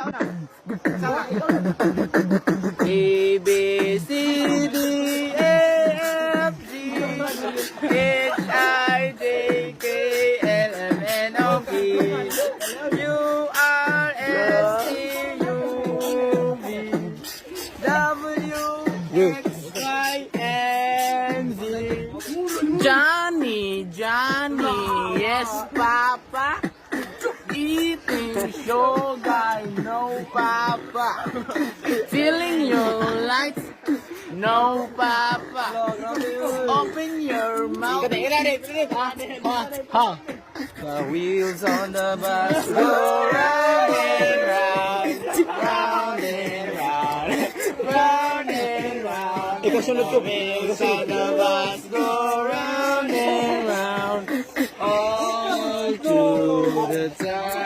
A, B, C, D, E, F, G, H, I, J, K, L, M, N, O, P, Q, R, S, T, U, V, W, X, Y, and Z. Johnny, Johnny, yes, Papa. Eating sugar, no, Papa. Feeling your lights, no, Papa. Open your mouth. The wheels on the bus go round and round, round and round, round and round. The wheels on the bus go round and round, all through the time.